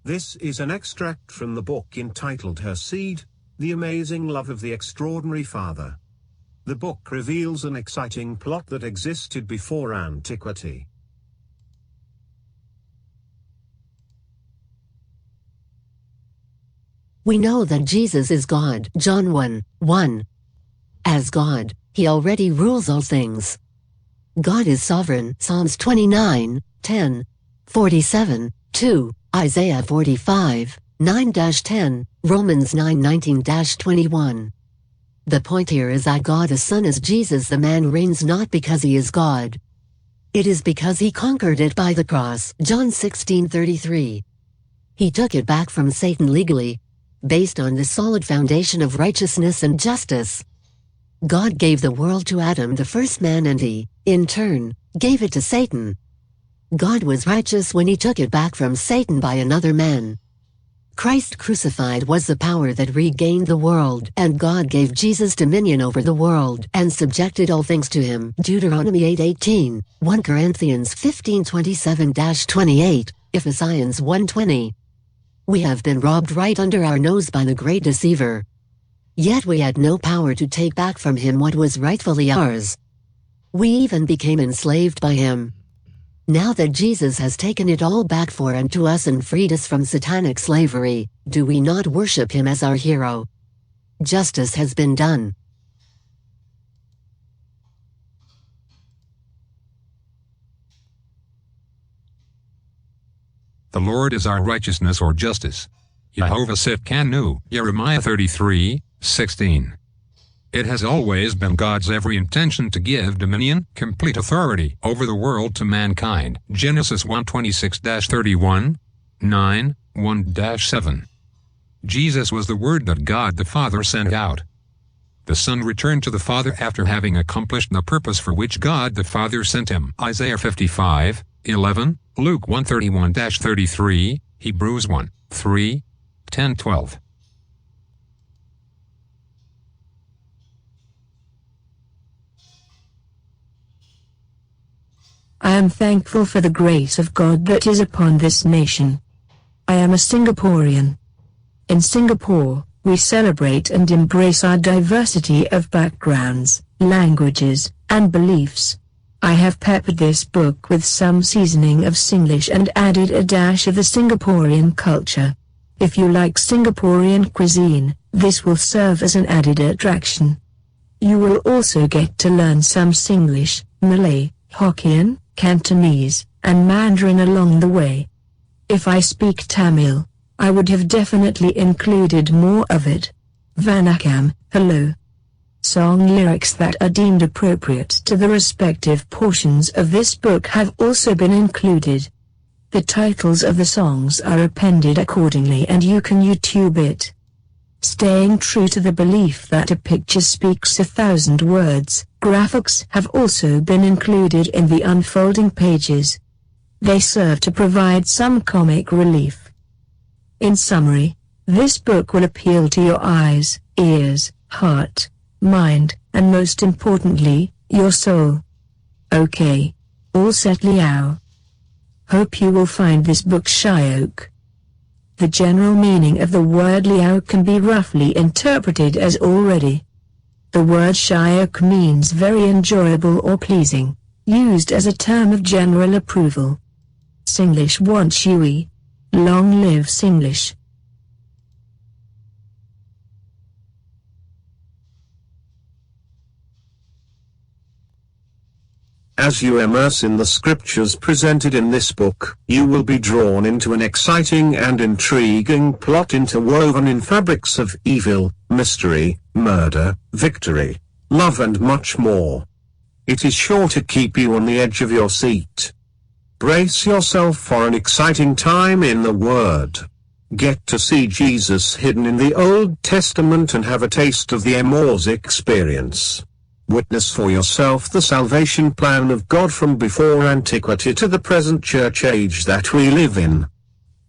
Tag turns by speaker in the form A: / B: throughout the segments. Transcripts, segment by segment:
A: This is an extract from the book entitled Her Seed, The Amazing Love of the Extraordinary Father. The book reveals an exciting plot that existed before antiquity.
B: We know that Jesus is God. John 1:1. As God, he already rules all things. God is sovereign. Psalms 29:10, 47:2, Isaiah 45:9-10, Romans 9:19-21. The point here is that God the Son is Jesus. The man reigns not because he is God. It is because he conquered it by the cross. John 16:33. He took it back from Satan legally, based on the solid foundation of righteousness and justice. God gave the world to Adam, the first man, and he, in turn, gave it to Satan. God was righteous when he took it back from Satan by another man. Christ crucified was the power that regained the world, and God gave Jesus dominion over the world and subjected all things to him. Deuteronomy 8:18, 1 Corinthians 15:27-28, Ephesians 1:20. We have been robbed right under our nose by the great deceiver. Yet we had no power to take back from him what was rightfully ours. We even became enslaved by him. Now that Jesus has taken it all back for and to us and freed us from satanic slavery, do we not worship him as our hero? Justice has been done.
C: The Lord is our righteousness or justice. Yehovah Sitkanu, Jeremiah 33:16. It has always been God's every intention to give dominion, complete authority, over the world to mankind. Genesis 1:26-31, 9:1-7. Jesus was the Word that God the Father sent out. The Son returned to the Father after having accomplished the purpose for which God the Father sent him. Isaiah 55:11, Luke 1:31-33, Hebrews 1:3, 10-12.
D: I am thankful for the grace of God that is upon this nation. I am a Singaporean. In Singapore, we celebrate and embrace our diversity of backgrounds, languages, and beliefs. I have peppered this book with some seasoning of Singlish and added a dash of the Singaporean culture. If you like Singaporean cuisine, this will serve as an added attraction. You will also get to learn some Singlish, Malay, Hokkien, Cantonese, and Mandarin along the way. If I speak Tamil, I would have definitely included more of it. Vanakkam, hello. Song lyrics that are deemed appropriate to the respective portions of this book have also been included. The titles of the songs are appended accordingly and you can YouTube it. Staying true to the belief that a picture speaks 1,000 words, graphics have also been included in the unfolding pages. They serve to provide some comic relief. In summary, this book will appeal to your eyes, ears, heart, mind, and most importantly, your soul. Okay. All set, Liao. Hope you will find this book Shyok. The general meaning of the word Liao can be roughly interpreted as already. The word Shyok means very enjoyable or pleasing, used as a term of general approval. Singlish want Shui. Long live Singlish.
A: As you immerse in the scriptures presented in this book, you will be drawn into an exciting and intriguing plot interwoven in fabrics of evil, mystery, murder, victory, love and much more. It is sure to keep you on the edge of your seat. Brace yourself for an exciting time in the Word. Get to see Jesus hidden in the Old Testament and have a taste of the Emmaus experience. Witness for yourself the salvation plan of God from before antiquity to the present church age that we live in.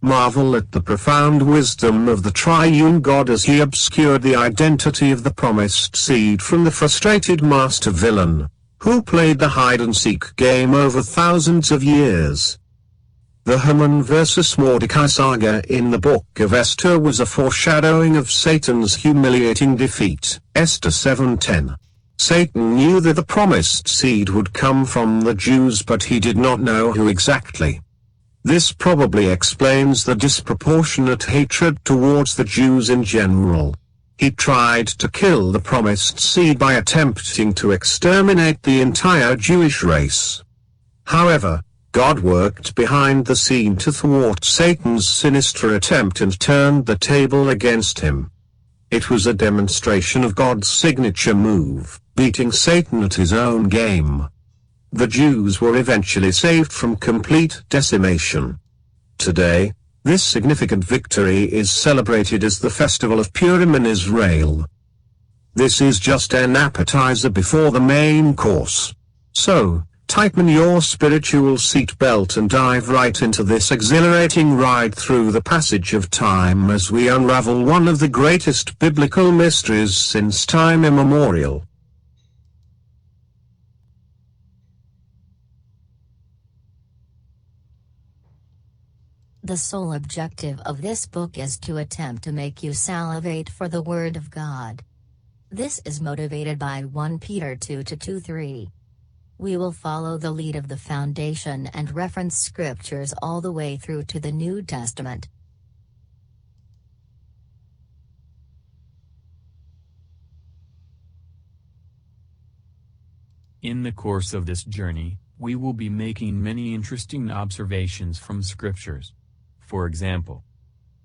A: Marvel at the profound wisdom of the triune God as he obscured the identity of the promised seed from the frustrated master villain, who played the hide-and-seek game over thousands of years. The Haman versus Mordecai saga in the Book of Esther was a foreshadowing of Satan's humiliating defeat. Esther 7:10. Satan knew that the promised seed would come from the Jews, but he did not know who exactly. This probably explains the disproportionate hatred towards the Jews in general. He tried to kill the promised seed by attempting to exterminate the entire Jewish race. However, God worked behind the scene to thwart Satan's sinister attempt and turned the table against him. It was a demonstration of God's signature move, beating Satan at his own game. The Jews were eventually saved from complete decimation. Today, this significant victory is celebrated as the Festival of Purim in Israel. This is just an appetizer before the main course. So, tighten your spiritual seatbelt and dive right into this exhilarating ride through the passage of time as we unravel one of the greatest biblical mysteries since time immemorial.
B: The sole objective of this book is to attempt to make you salivate for the Word of God. This is motivated by 1 Peter 2:2-3. We will follow the lead of the foundation and reference scriptures all the way through to the New Testament.
E: In the course of this journey, we will be making many interesting observations from scriptures. For example,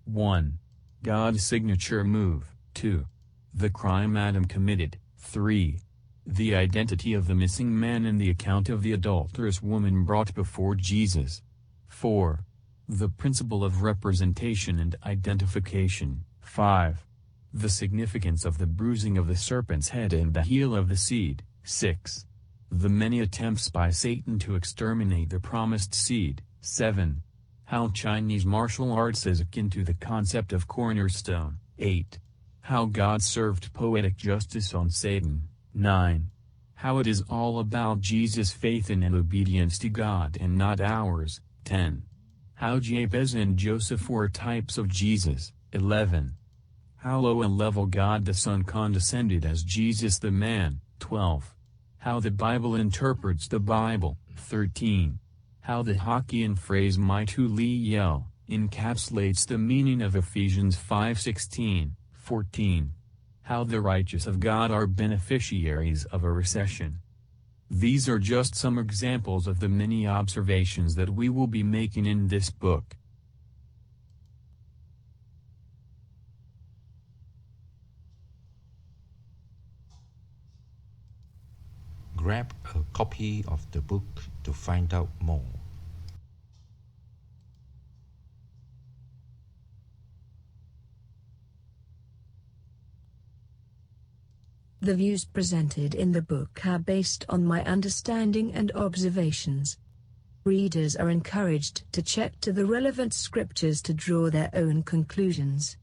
E: 1. God's signature move. 2. The crime Adam committed. 3. The identity of the missing man in the account of the adulterous woman brought before Jesus. 4. The principle of representation and identification. 5. The significance of the bruising of the serpent's head and the heel of the seed. 6. The many attempts by Satan to exterminate the promised seed. 7. How Chinese martial arts is akin to the concept of cornerstone. 8. How God served poetic justice on Satan. 9. How it is all about Jesus' faith in and obedience to God and not ours. 10. How Jabez and Joseph were types of Jesus. 11. How low and level God the Son condescended as Jesus the man. 12. How the Bible interprets the Bible. 13. How the Hokkien phrase "my to Li Yell" encapsulates the meaning of Ephesians 5:16. 14. How the righteous of God are beneficiaries of a recession. These are just some examples of the many observations that we will be making in this book.
F: Grab a copy of the book to find out more.
D: The views presented in the book are based on my understanding and observations. Readers are encouraged to check to the relevant scriptures to draw their own conclusions.